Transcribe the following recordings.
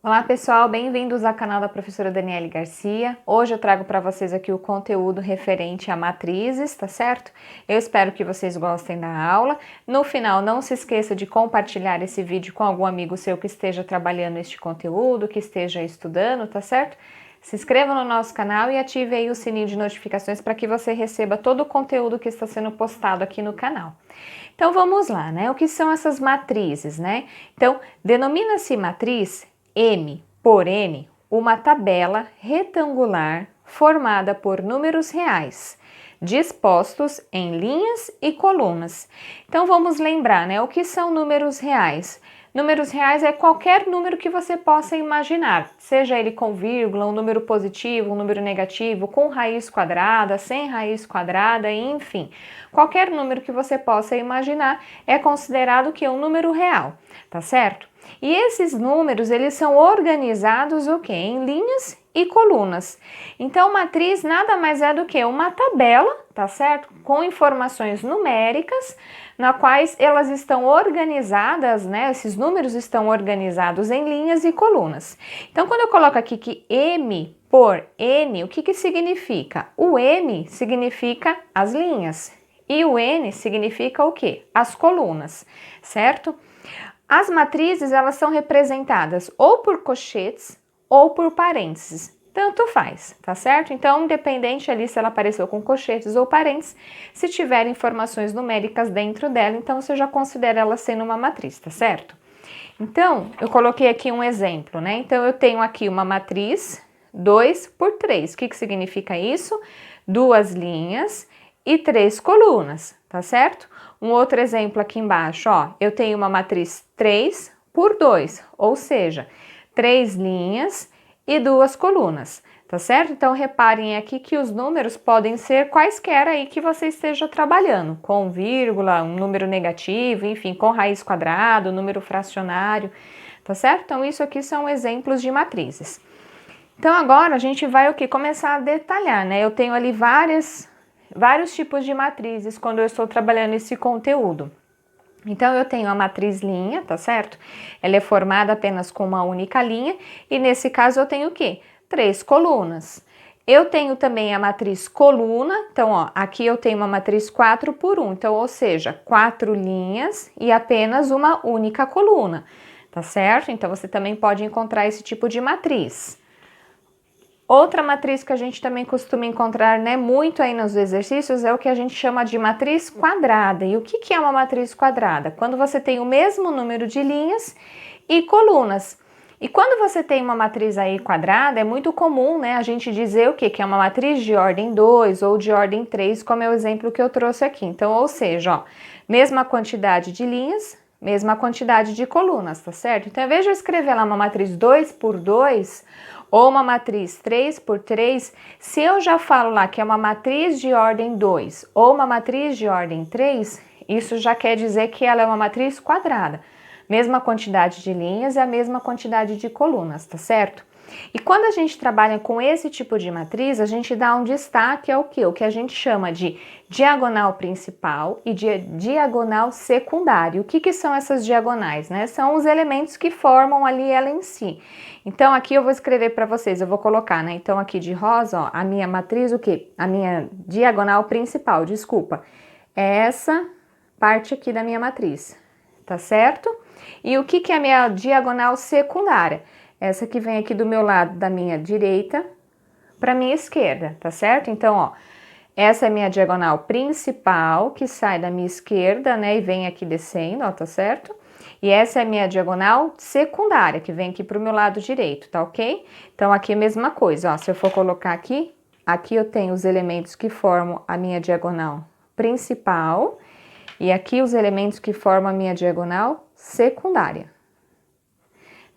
Olá pessoal, bem-vindos ao canal da professora Daniele Garcia. Hoje eu trago para vocês aqui o conteúdo referente a matrizes, tá certo? Eu espero que vocês gostem da aula. No final, não se esqueça de compartilhar esse vídeo com algum amigo seu que esteja trabalhando este conteúdo, que esteja estudando, tá certo? Se inscreva no nosso canal e ative aí o sininho de notificações para que você receba todo o conteúdo que está sendo postado aqui no canal. Então vamos lá, né? O que são essas matrizes, né? Então, denomina-se matriz M por N, uma tabela retangular formada por números reais, dispostos em linhas e colunas. Então vamos lembrar, né? O que são números reais? Números reais é qualquer número que você possa imaginar, seja ele com vírgula, um número positivo, um número negativo, com raiz quadrada, sem raiz quadrada, enfim. Qualquer número que você possa imaginar é considerado que é um número real, tá certo? E esses números, eles são organizados o quê? Em linhas e colunas. Então, matriz nada mais é do que uma tabela, tá certo? Com informações numéricas, na quais elas estão organizadas, né? Esses números estão organizados em linhas e colunas. Então, quando eu coloco aqui que M por N, o que significa? O M significa as linhas e o N significa o quê? As colunas, certo? As matrizes, elas são representadas ou por cochetes ou por parênteses, tanto faz, tá certo? Então, independente ali se ela apareceu com cochetes ou parênteses, se tiver informações numéricas dentro dela, então você já considera ela sendo uma matriz, tá certo? Então, eu coloquei aqui um exemplo, né? Então, eu tenho aqui uma matriz 2 por 3. O que significa isso? Duas linhas e 3 colunas, tá certo? Um outro exemplo aqui embaixo, ó, eu tenho uma matriz 3 por 2, ou seja, 3 linhas e 2 colunas, tá certo? Então, reparem aqui que os números podem ser quaisquer aí que você esteja trabalhando, com vírgula, um número negativo, enfim, com raiz quadrada, número fracionário, tá certo? Então, isso aqui são exemplos de matrizes. Então, agora a gente vai o que? Começar a detalhar, né? Eu tenho ali vários tipos de matrizes quando eu estou trabalhando esse conteúdo. Então, eu tenho a matriz linha, tá certo? Ela é formada apenas com uma única linha e nesse caso eu tenho o quê? 3 colunas. Eu tenho também a matriz coluna, então, ó, aqui eu tenho uma matriz 4 por 1, então, ou seja, 4 linhas e apenas uma única coluna, tá certo? Então, você também pode encontrar esse tipo de matriz. Outra matriz que a gente também costuma encontrar, né, muito aí nos exercícios é o que a gente chama de matriz quadrada. E o que é uma matriz quadrada? Quando você tem o mesmo número de linhas e colunas. E quando você tem uma matriz aí quadrada, é muito comum, né, a gente dizer o quê? Que é uma matriz de ordem 2 ou de ordem 3, como é o exemplo que eu trouxe aqui. Então, ou seja, ó, mesma quantidade de linhas, mesma quantidade de colunas, tá certo? Então, ao invés de eu escrever lá uma matriz 2 por 2 ou uma matriz 3 por 3, se eu já falo lá que é uma matriz de ordem 2 ou uma matriz de ordem 3, isso já quer dizer que ela é uma matriz quadrada. Mesma quantidade de linhas e a mesma quantidade de colunas, tá certo? E quando a gente trabalha com esse tipo de matriz, a gente dá um destaque ao quê? O que a gente chama de diagonal principal e de diagonal secundário. O que são essas diagonais, né? São os elementos que formam ali ela em si. Então, aqui eu vou escrever para vocês, eu vou colocar, né? Então, aqui de rosa, ó, a minha matriz, o quê? A minha diagonal principal, desculpa. É essa parte aqui da minha matriz, tá certo? E o que é a minha diagonal secundária? Essa que vem aqui do meu lado da minha direita para minha esquerda, tá certo? Então, ó, essa é a minha diagonal principal, que sai da minha esquerda, né, e vem aqui descendo, ó, tá certo? E essa é a minha diagonal secundária, que vem aqui pro meu lado direito, tá ok? Então, aqui a mesma coisa, ó, se eu for colocar aqui, aqui eu tenho os elementos que formam a minha diagonal principal, e aqui os elementos que formam a minha diagonal secundária.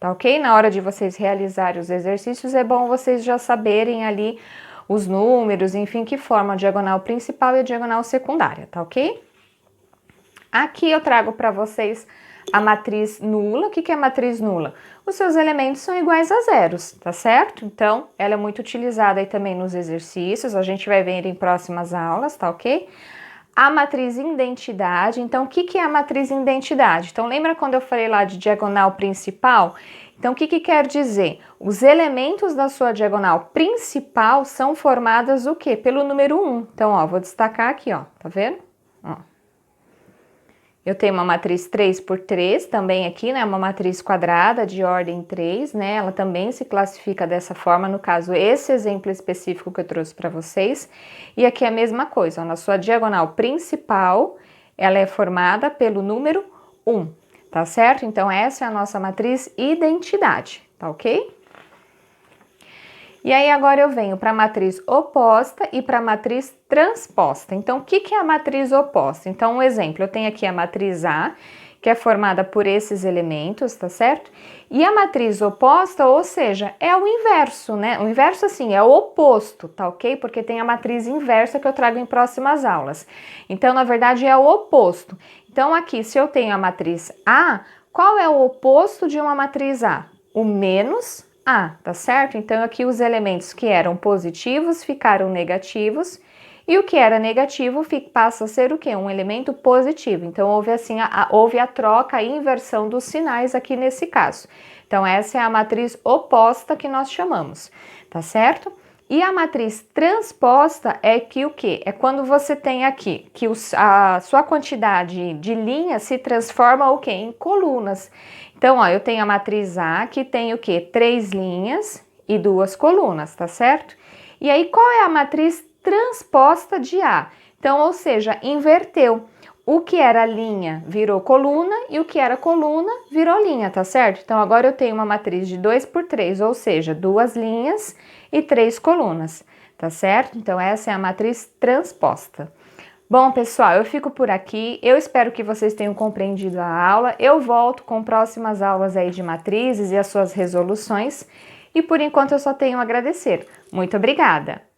Tá ok? Na hora de vocês realizarem os exercícios, é bom vocês já saberem ali os números, enfim, que formam a diagonal principal e a diagonal secundária, tá ok? Aqui eu trago para vocês a matriz nula. O que é a matriz nula? Os seus elementos são iguais a zeros, tá certo? Então, ela é muito utilizada aí também nos exercícios, a gente vai ver em próximas aulas, tá ok? A matriz identidade, então o que é a matriz identidade? Então lembra quando eu falei lá de diagonal principal? Então, o que que quer dizer? Os elementos da sua diagonal principal são formadas o quê? Pelo número 1. Então, ó, vou destacar aqui, ó, tá vendo? Ó. Eu tenho uma matriz 3 por 3, também aqui, né, uma matriz quadrada de ordem 3, né, ela também se classifica dessa forma, no caso, esse exemplo específico que eu trouxe para vocês. E aqui é a mesma coisa, ó, na sua diagonal principal, ela é formada pelo número 1, tá certo? Então, essa é a nossa matriz identidade, tá ok? E aí, agora eu venho para a matriz oposta e para a matriz transposta. Então, o que que é a matriz oposta? Então, um exemplo, eu tenho aqui a matriz A, que é formada por esses elementos, tá certo? E a matriz oposta, ou seja, é o inverso, né? O inverso, assim, é o oposto, tá ok? Porque tem a matriz inversa que eu trago em próximas aulas. Então, na verdade, é o oposto. Então, aqui, se eu tenho a matriz A, qual é o oposto de uma matriz A? O menos A, tá certo? Então, aqui os elementos que eram positivos ficaram negativos e o que era negativo passa a ser o quê? Um elemento positivo. Então, houve assim, houve a troca, a inversão dos sinais aqui nesse caso. Então, essa é a matriz oposta que nós chamamos, tá certo? E a matriz transposta é que o quê? É quando você tem aqui que a sua quantidade de linhas se transforma o quê? Em colunas. Então, ó, eu tenho a matriz A que tem o quê? 3 linhas e 2 colunas, tá certo? E aí, qual é a matriz transposta de A? Então, ou seja, inverteu. O que era linha virou coluna e o que era coluna virou linha, tá certo? Então, agora eu tenho uma matriz de 2 por 3, ou seja, 2 linhas e 3 colunas, tá certo? Então, essa é a matriz transposta. Bom, pessoal, eu fico por aqui. Eu espero que vocês tenham compreendido a aula. Eu volto com próximas aulas aí de matrizes e as suas resoluções. E por enquanto eu só tenho a agradecer. Muito obrigada!